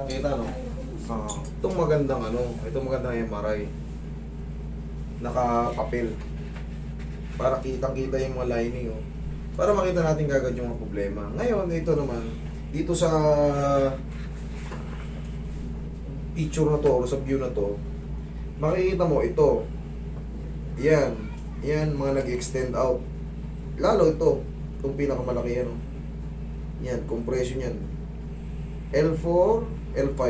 Nakita no? Itong magandang itong magandang MRI. Nakapapel. Para kitang-kita yung mga lining, oh. Para makita natin kagad yung mga problema. Ngayon, ito naman, dito sa picture na to, or sa view na to, makikita mo ito. Yan. Yan, mga nag-extend out. Lalo ito, itong pinakamalaki yan, oh. Yan, compression yan. L4, L5.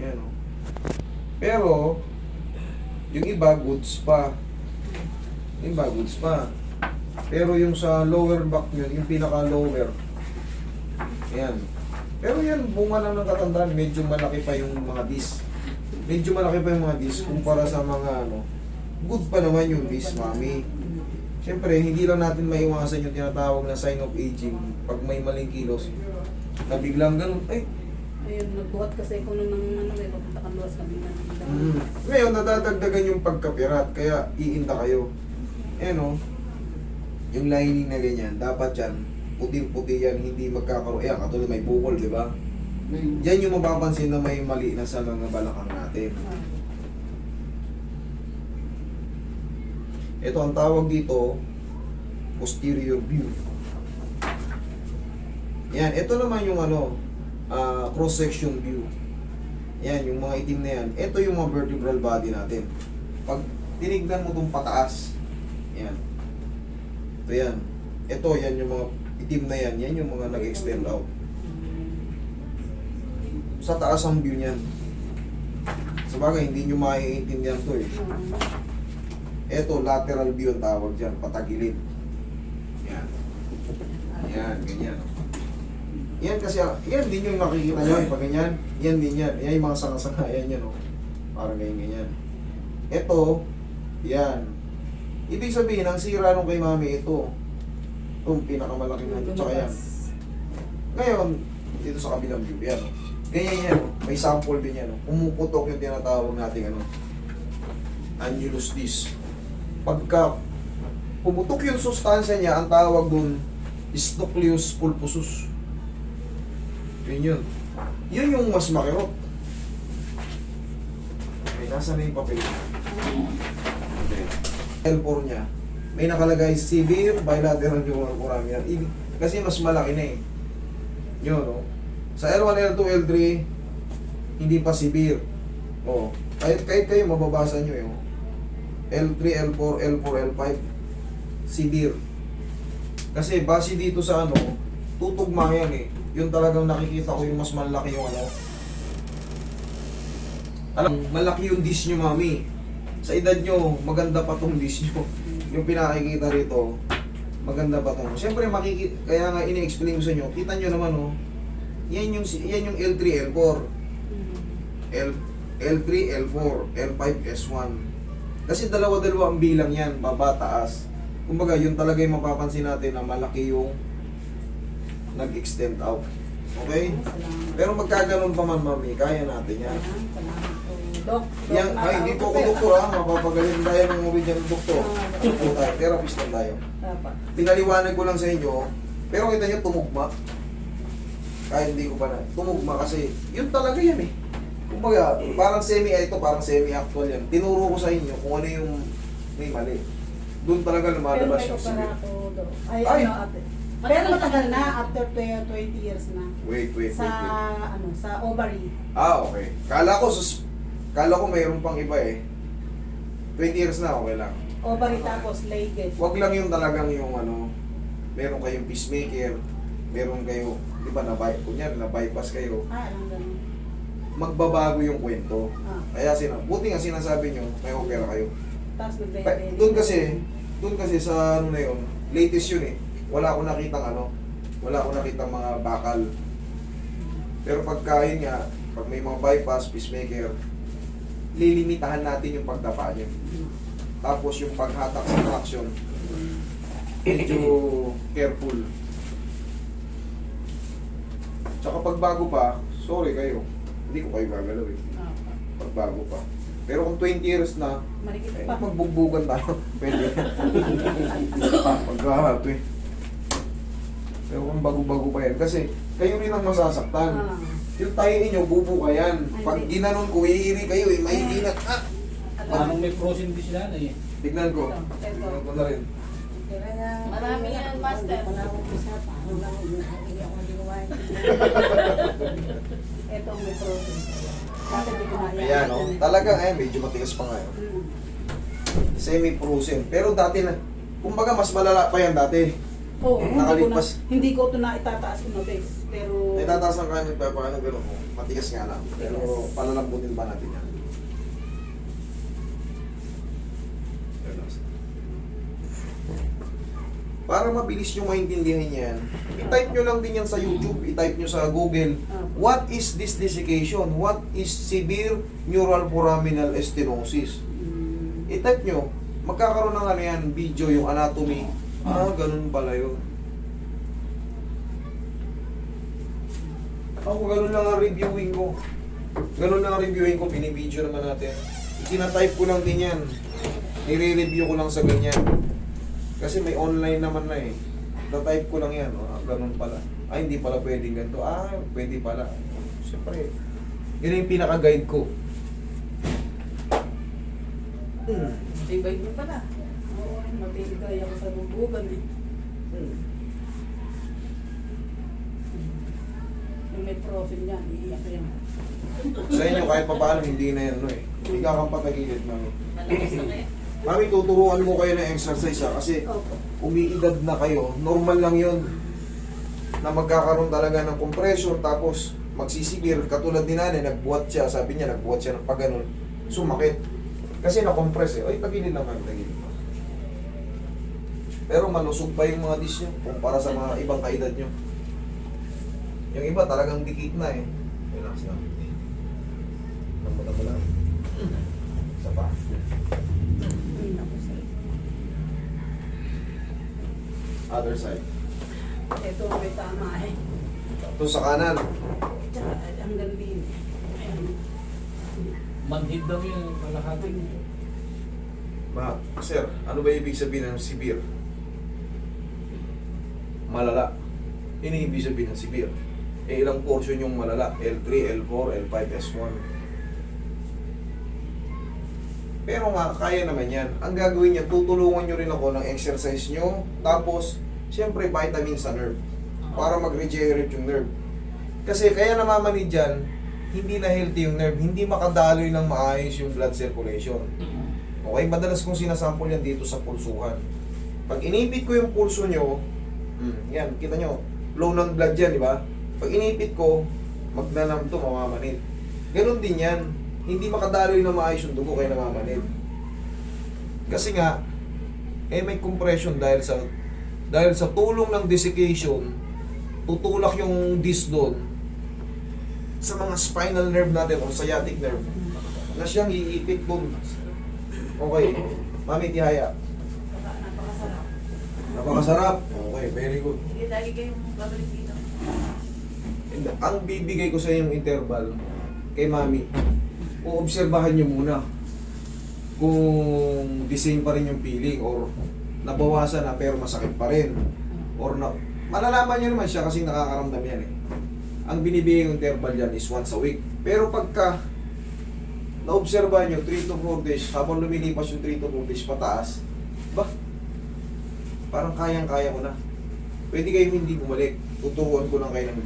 Yan, oh. Pero, yung iba, goods pa. Yung iba, goods pa. Pero yung sa lower back yun, yung pinaka-lower. Yan. Pero yan, bunga lang ng katandaan, medyo malaki pa yung mga disc. Medyo malaki pa yung mga disc kumpara sa mga good pa naman yung disc, mami. Siyempre, hindi lang natin maiwasan yung tinatawag na sign of aging. Pag may maling kilos, na biglang ganun, ay, Ayun, nagbuhat kasi ko nung papunta kang luwas kami na. Ngayon, nadadagdagan yung pagkapirat, kaya iinda kayo. Yung lining na ganyan, dapat yan, puting-puti yan, hindi magkakaroon. Ayan, katulad may bukol, di ba? Diyan yung mapapansin na may mali na sa mga balakang natin. Ito, ang tawag dito, posterior view. Yan, ito naman yung cross-section view. Yan, yung mga itim na yan. Ito yung mga vertebral body natin. Pag tinignan mo itong pataas, yan. Ito yan. Ito, yan yung mga itim na yan. Yan yung mga nag-extend out. Sa taas ang view niyan. Sabagay, hindi nyo maiintindihan to eh. Ito, lateral view ang tawag dyan. Patagilid. Yan. Yan, ganyan. Yan kasi, yan din yung nakikita nyo, pag ganyan, yan din yan. Yan yung mga sanga-sanga, yan yan, oh. Parang ganyan. Ito, yan. Ibig sabihin, ang sira nung kay mami, ito. Itong pinakamalaki na ito, tsaka yan. Ngayon, dito sa kabilang view, yan, oh. Ganyan yan, oh. May sample din yan, oh. Pumuputok yung tinatawag natin, annulus disc. Pagka pumutok yung sustansya niya, ang tawag dun is nucleus pulposus. Yun. Yun yung mas makirot. Okay, nasa na yung papel? Okay. L4 niya. May nakalagay severe bilateral neuroforaminal. Kasi mas malaki na eh. Yun, no? Sa L1, L2, L3, hindi pa severe. Oh, kahit kayo mababasa nyo eh. L3, L4, L4, L5, severe. Kasi base dito sa tutugma yan eh. Yung talagang nakikita ko yung mas malaki yung malaki yung disc nyo, mami. Sa edad nyo, maganda pa tong disc nyo. Yung pinakikita rito, maganda pa tong. Siyempre, kaya nga ini-explain ko sa inyo, kita nyo naman, yan yung L3, L4. L3, L4, L5, S1. Kasi dalawa-dalawa ang bilang yan, baba, taas. Kumbaga, yun talaga yung mapapansin natin na malaki yung nag-extend out. Okay? Pero magkaganon pa man, mami, kaya natin yan. Dok, Yan, ay, hindi po ako doktor ha, mapapagaling tayo ng original doktor. Ako tayo, therapist lang tayo. Pinaliwanag ko lang sa inyo, pero kita nyo, tumugma. Kahit hindi ko pa na, tumugma kasi, yun talaga yan eh. Kumbaga, parang semi-actual yan. Tinuro ko sa inyo kung ano yung may mali. Doon talaga lumalabas yung sige. Ay! Pero matagal na, after 20 years na. Wait. Sa ovary. Okay. Kala ko mayroon pang iba eh. 20 years na, okay lang. Ovary tapos legate. Wag lang yung talagang yung meron kayong pacemaker, meron kayo, di ba, kunyari na-bypass kayo, Alam ganun. magbabago yung kwento. Kaya buti nga sinasabi nyo, may opera kayo. Tapos nag-diabetes. Doon kasi sa na yun, latest yun eh. Wala akong nakitang mga bakal. Pero pagkain nga, pag may mga bypass, pacemaker, lilimitahan natin yung pagdapa niyo. Tapos yung paghatak sa traction, medyo careful. Tsaka pagbago pa, sorry kayo, hindi ko kayo gagalaw eh. Pagbago pa. Pero kung 20 years na, magbugbugan tayo. Pwede. Pagkahato eh. Pero kung bago-bago pa yan, kasi kayo rin ang masasaktan. Ah. Yung tayo ninyo, bubuka yan. Pag Hindi. ginanon ko, iiri kayo eh, mahihinat. Ah! Parang may frozen din sila na eh. Tignan ko. Ito. Tignan ko na rin. Marami yan, Master. Ito ang may frozen. Dati di ko na Ayan, oh. Talagang, medyo matigas pa nga yun. Hmm. Semi-frozen. Pero dati na, kumbaga mas malala pa yan dati. Oo, Nakalipas. hindi ko ito na itataas ko na base. Pero, Itataas ang kanin pa, paano gano'n ko. Matigas nga lang. Pero palalambutin ba natin yan? Relax. Para mabilis nyo maintindihan yan, i-type nyo lang din yan sa YouTube, i-type nyo sa Google, what is this desiccation? What is severe neural foraminal stenosis? I-type nyo, magkakaroon ng ano yan, video, yung anatomy. Ah, ganun pala yun. Ako, ganun lang ang reviewing ko. Ganun lang ang reviewing ko, binibideo naman natin. Itinatype ko lang din yan. Nire-review ko lang sa ganyan. Kasi may online naman na eh. Na-type ko lang yan. Ah, ganun pala. Ay, hindi pala pwedeng ganito. Ah, pwede pala. Siyempre, yun yung pinaka-guide ko. tibay mo pala. Oo, mabibigay ako sa bubugan eh. Yung may frozen yan, iiyak yan. Sa inyo, kahit pa paano, hindi na yan, no eh. Hindi ka kang patagilid, mami. Malakas na kaya. Mami, tuturuan mo kayo ng exercise ha, kasi Opo. umiidad na kayo. Normal lang yun na magkakaroon talaga ng compression, tapos magsisibir. Katulad ni nanay, nagbuhat siya. Sabi niya, nagbuhat siya ng pagganon. Sumakit. Kasi na-compress eh. Ay, tagilid lang mami, tagilid lang. Pero malusog pa yung mga dish nyo kumpara sa mga ibang kaedad nyo. Yung iba talagang dikit na eh. Relax lang. Namuta mo lang. Isa pa. Ay, naku, sir. Other side. Ito may tama eh. Ito sa kanan. Tsaka hanggang din. Ayan. Manhid daw yung kalahati. Sir, ano ba ibig sabihin ng severe? Malala. Yun yung ibig sabihin ng severe. Eh, ilang portion yung malala? L3, L4, L5, S1. Pero nga, kaya naman yan. Ang gagawin niya, tutulungan nyo rin ako ng exercise nyo. Tapos, siyempre, vitamin sa nerve. Para mag-regenerate yung nerve. Kasi kaya namamanid dyan, hindi na healthy yung nerve. Hindi makadaloy ng maayos yung blood circulation. Okay, madalas kong sinasample yan dito sa pulsuhan. Pag inipit ko yung pulso nyo, yan, kita nyo, flow ng blood yan, di ba? Pag inipit ko, magnanam to, mamamanid. Ganon din yan. Hindi makadaloy na maayos yung dugo kaya namamanid. Kasi nga, may compression dahil sa tulong ng desiccation, tutulak yung disc doon sa mga spinal nerve natin o sciatic nerve na siyang iipit doon. Okay, mami, tihaya. Napakasarap. Napakasarap. Okay, very good. Sige, lagi kayong babalik dito. And ang bibigay ko sa yung interval kay mami, uobserbahan nyo muna kung the same pa rin yung feeling or nabawasan na pero masakit pa rin or na malalaman nyo naman siya kasi nakakaramdam yan eh. Ang binibigay yung interval dyan is once a week. Pero pagka naobserbahan nyo 3 to 4 days, habang lumilipas yung 3 to 4 days pataas, parang kayang-kaya ko na. Pwede kayo hindi bumalik. Tuturuan ko lang kayo ng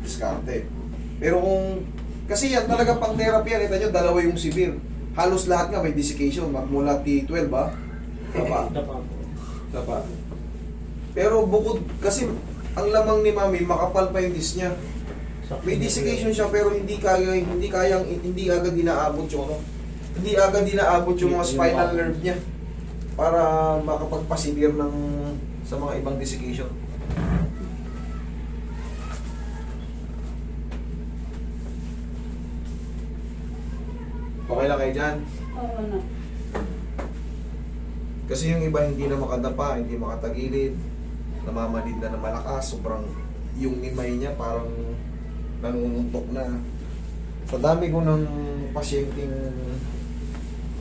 diskarte. Pero kung, kasi yan talaga pang therapy yan, kita nyo, dalawa yung severe. Halos lahat nga may desiccation, mula T12 ba? Tapa. Pero bukod, kasi ang lamang ni mami, makapal pa yung disc niya. May desiccation siya pero hindi agad dinaabot yung hindi agad dinaabot yung mga spinal nerve niya para makapagpasibir ng sa mga ibang desiccation. Okay lang kayo dyan? Oo na. Kasi yung iba hindi na makadapa, hindi makatagilid, namamanid na ng malakas, sobrang yung imay niya parang nanununtok na. Sa dami ko ng pasyenteng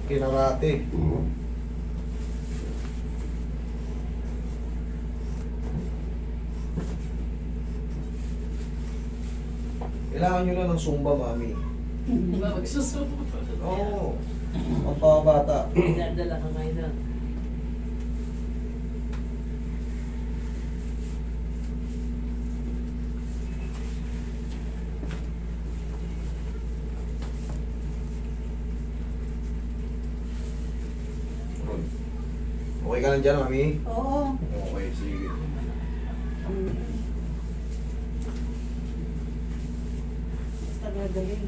kinarate. Kailangan nyo lang ng Zumba, mami. Diba magsusubo? Oo. Pampabata. Dadala ka ngayon na. Okay ka lang dyan, mami? Oo. Okay, sige. Basta gagaling.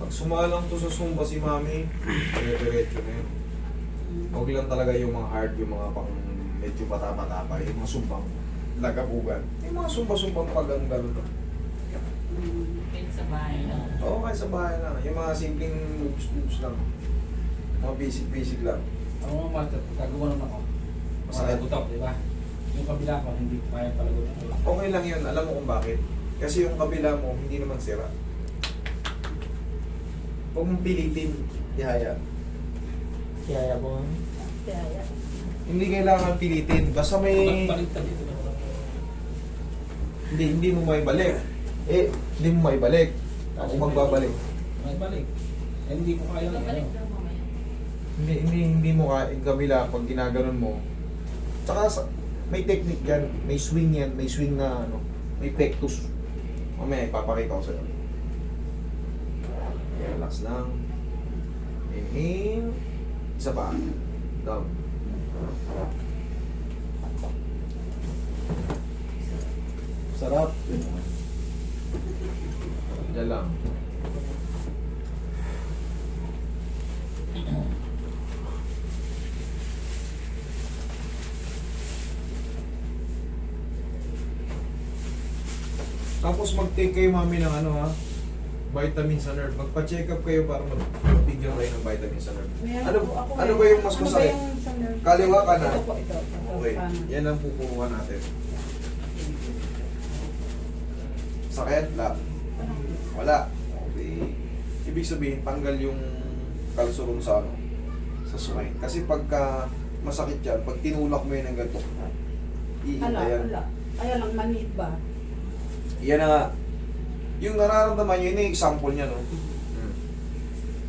Pag sumalang to sa Zumba si mami, dire-diretso na yun. Huwag lang talaga yung mga hard, yung mga pang medyo bata-bata pa, yung mga sumbang lagabugan. Yung mga sumba-sumbang pagandal to. Kahit sa bahay lang. Oo, kahit sa bahay lang. Yung mga simpleng moves lang. Mga basic lang. Ako mga master, gagawa naman ako. Masakit. Butok, di ba? Yung kabila ko, hindi ko kaya palagutin ko. Okay lang yun, alam mo kung bakit. Kasi yung kabila mo, hindi naman sira. Huwag mong pilitin, ihaya. Kaya po. Kaya. Hindi kailangan pilitin. Basta may... Baliktad dito. Hindi mo may balik. Hindi mo may balik. Ako magbabalik. May balik. Eh, hindi ko kaya. Babalik daw mamaya. Hindi mo kaya yung kabila pag ginaganon mo. Tsaka may technique yan, may swing yan, may swing na ano, may pectus. Mamaya ipapakita ko sa'yo. Okay, relax lang. Inhale. Isa pa. Down. Sarap. Diyan lang. Tapos mag-take kayo mami ng ano ha, vitamin sa nerve. Magpa-check up kayo para magbigyan kayo ng vitamin sa nerve. Meron Ano, po ako ano eh. ba yung mas Ano ba masakit? yung sa nerve? Kaliwa ka na? Ito po, ito. Okay, Kanan. yan ang pupukuha natin. Sakit? Wala. Okay. Ibig sabihin, tanggal yung kalsurong sa ano, sa spine. Kasi pagka masakit yan, pag tinulak mo yun ng ganito, iita Ala, yan. ala. Kaya lang maniit ba? Yan na nga. Yung nararamdaman nyo, yun yung example niya, no?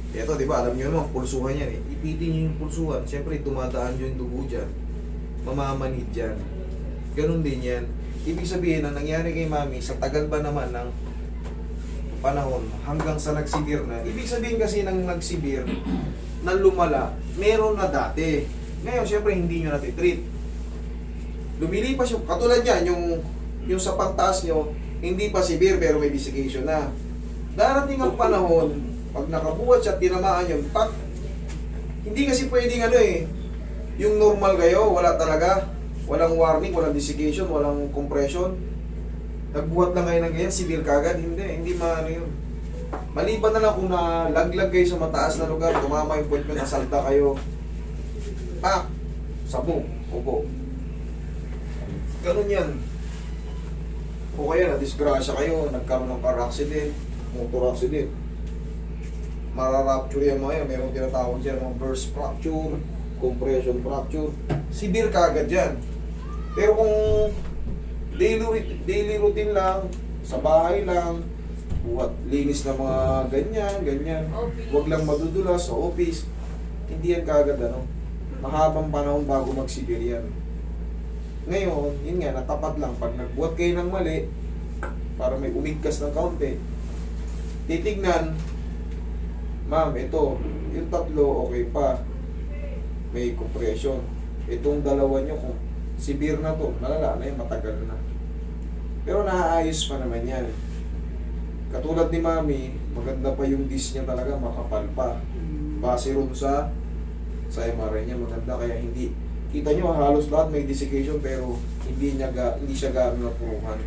Ito, di ba, alam nyo no, pulsuhan yan eh. Ipitin nyo yung pulsuhan. Siyempre, dumadaan yung dugo dyan. Mamamanid dyan. Ganon din yan. Ibig sabihin, ang nangyari kay mami, sa tagal ba naman ng panahon, hanggang sa nagsibir na. Ibig sabihin kasi ng nagsibir, nang lumala, meron na dati. Ngayon, siyempre, hindi nyo natitreat. Lumilipas yung, katulad yan, yung sa pagtaas nyo, hindi pa severe pero may desiccation na. Darating ang panahon, pag nakabuhat siya, tinamaan yun, pak, hindi kasi pwedeng ano eh, yung normal kayo, wala talaga, walang warning, walang desiccation, walang compression. Nagbuhat lang kayo ng ganyan, severe kagad, hindi maano yun. Maliban na lang kung nalaglag kayo sa mataas na lugar, tumama yung point nyo, nasalta kayo, pak, sabog, upo. Ganun yan. O kaya na-disgrasya kayo, nagkaroon ng car accident, motor accident. Mararapture yan mga yan, mayroong tinatawag dyan, mga burst fracture, compression fracture. Severe kagad yan. Pero kung daily routine lang, sa bahay lang, buhat linis na mga ganyan. Huwag lang madudulas sa office. Hindi yan kagad ano. Mahabang panahon bago mag-severe yan. Ngayon, yun nga, natapat lang. Pag nagbuhat kayo ng mali, para may umigkas ng kaunti, titignan, ma'am, ito, yung tatlo, okay pa. May compression. Itong dalawa nyo, kung Severe na to, malala na yun, matagal na. Pero naaayos pa naman yan. Katulad ni Mami, maganda pa yung disc niya talaga, makapal pa. Base ron sa MRI niya, maganda, kaya hindi. Kita nyo, halos lahat may desiccation, pero hindi siya gaano napuruhan.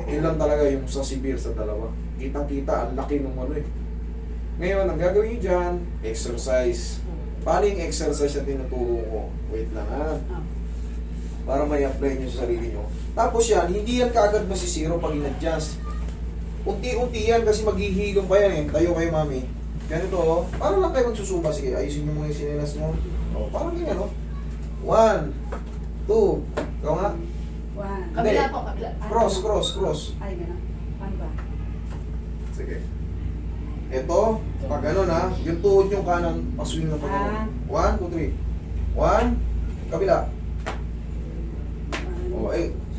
Yun lang talaga yung sa severe sa dalawa. Kitang-kita, ang laki ng ano eh. Ngayon, ang gagawin nyo dyan, exercise. Paano yung exercise na tinuturo ko? Wait lang ha. Para may apply nyo sa sarili nyo. Tapos yan, hindi yan kaagad masisiro pag in-adjust. Unti-unti yan kasi maghihilom pa yan eh. Tayo kayo, Mami. Ganito oh. Paano lang kayo magsusuba? Sige, ayusin nyo muna yung sinelas mo. O, parang ganyan oh. 1, 2, ikaw nga. Kabila po, kabila. Cross. Ay, gano'n. Paano ba? Sige. Ito, pag ano na, yung tuhod yung kanan, paswing na pag ano. 1, 2, 3. 1, kabila. O,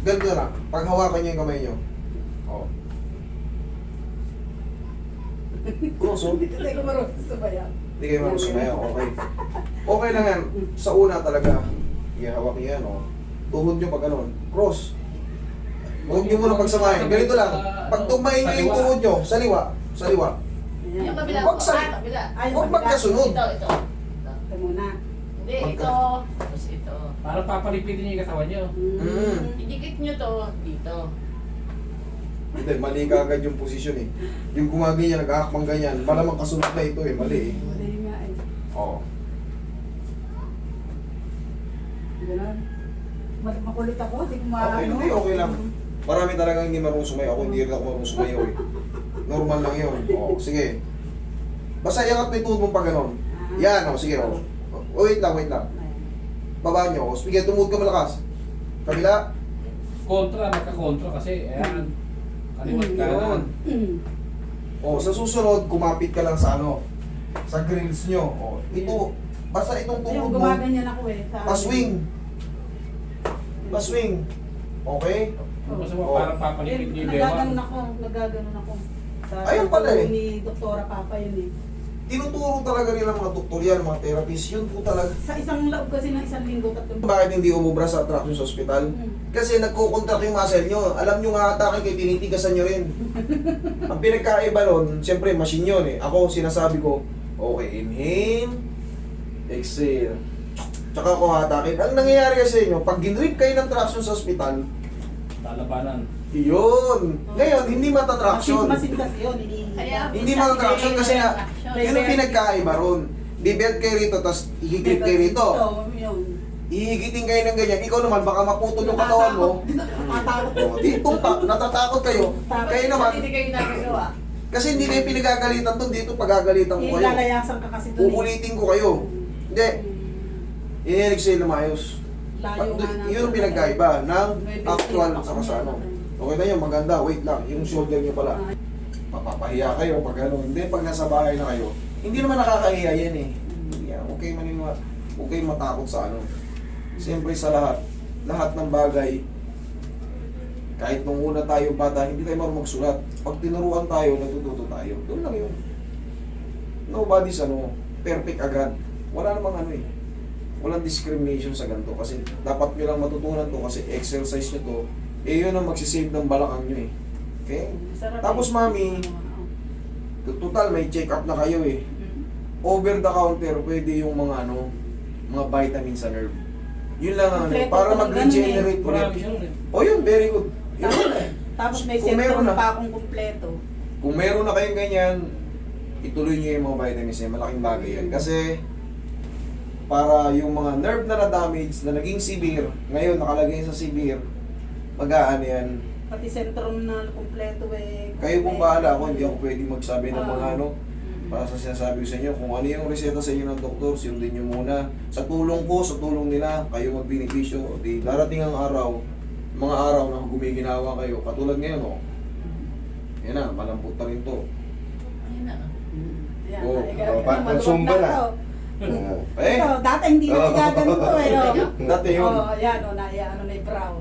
ganito na. Pag hawakan nyo yung kamay nyo. O. Cross, o. Hindi ko marunong sa bayan. Hindi kayo marusumayaw, okay. Okay lang yan. Sa una talaga, ihawak nyo yan, o. Tuhod nyo pag ano, cross. Huwag nyo muna pagsamahin. Ganito lang. Pag tumayin nyo yung tuhod nyo, saliwa. Yung kabila Huwag po. sa- Kabila. Ay, Huwag magkasunod. Ito. Ito muna. Hindi, ito. Tapos ito. Para papalipitin niyo yung katawan niyo. Idikit nyo to dito. Hindi, mali ka agad yung posisyon eh. Yung gumaganyan, nag-aakbang ganyan, malamang kasunod na ito eh, mali eh. Mali nga eh. Oo. Gano'n. Makulit ako, hindi ko Okay, maano. hindi, okay lang. Marami talagang hindi marunong sumayaw. Ako hindi rin ako marunong sumayaw eh. Normal lang yun. Oo, sige. Basta iangat mo yung tuhod mong pag ganon. Yan, o, sige o. Wait lang. Baba nyo. Sige, tumuhod ka malakas. Kabila. Kontra, magka-kontra kasi. Ayan. Kaliwat ka Yun. O, sa susunod, kumapit ka lang sa ano. Sa grills nyo. O, ito. Basta itong Ayun, tuhod mo. gumaganyan ako eh. Paswing. Paswing. Okay? Basta Oo. parang papalipit niyo yung bewa. Nagaganon ako. Sa Ayun pala eh. ni Doktora Papa yun eh. Tinuturo talaga nila mga doktor yan, mga therapist. Yun po talaga. Sa isang loob kasi ng isang linggo, 3 Bakit hindi umubra sa traction sa ospital? Kasi nagkukontract yung muscle nyo. Alam nyo nga atake kayo, tinitigasan nyo rin. Ang pinagkaiba nun, siyempre machine yun eh. Ako sinasabi ko, okay, inhale, exhale. Tsaka ako hatakin. Ang nangyayari kasi sa inyo, pag ginrip kayo ng traction sa ospital, Lalabanan. yun. Ngayon, hindi matatraction. Masin kasi yun. Kaya, Hindi matatraction kasi na, yun ang pinagkaiba ron. Bibelt kayo rito, tapos ikigrip kayo rito. Yun. Ihigitin kayo ng ganyan. Ikaw naman, baka maputol yung katawan mo. Natatakot. O, di tumpak, natatakot kayo. Kayo naman, Hindi kayo nagagawa. kasi hindi kayo pinagagalitan doon, dito pagagalitan ko kayo. Ilalayasan ka kasi doon. Uulitin ko kayo. Hindi, i-exhale na maayos. Layo nga na. Yun ang pinagkaiba ng actual sa kasano. Okay na yun, maganda, wait lang. Yung shoulder nyo pala. Mapapahiya kayo pag ano. Hindi, pag nasa bahay na kayo. Hindi naman nakakahiya yan eh. Yeah, okay maniniwala. Okay matakot sa ano. Siyempre sa lahat ng bagay, kahit nung una tayo bata, hindi tayo marunong magsulat. Pag tinuruan tayo, natututo tayo. Doon lang yun. Nobody's perfect agad. Wala namang ano eh. Walang discrimination sa ganito kasi dapat nyo lang matutunan to kasi exercise nyo to, yun ang magsisave ng balakang nyo eh. Okay? Tapos Mami, total may check-up na kayo eh. Over the counter, pwede yung mga mga vitamins sa nerve. Yun lang ang Kompleto para talaga mag-regenerate Marami ulit. siya rin. Oh yun, very good. Yun. Tapos may Kung meron symptom na. pa akong kumpleto. Kung meron na kayong ganyan, ituloy nyo yung mga vitamins niya. Malaking bagay yan. Kasi, para yung mga nerve na na-damage, na naging severe, ngayon nakalagay sa severe, mag-aano yan. Pati sentrum na kumpleto eh. Kayo pong bahala ako, hindi ako pwede magsabi ng mga Ah. para sa sinasabi ko sa inyo, kung ano yung reseta sa inyo ng doktor, sundin nyo muna. Sa tulong ko, sa tulong nila, kayo magbenepisyo. Di darating ang araw, mga araw na gumiginawa kayo, katulad ngayon, yan na, malambot na rin to. Ayun na. Yan, Oh, pang-sumba na. Eh, Ito, dati hindi na nagaganito eh. Oh. dati yun. Oh, yan o, ano na yung brow.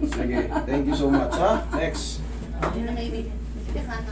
Sige, thank you so much ha. Next. Ayun na kayo. Sige, kanta.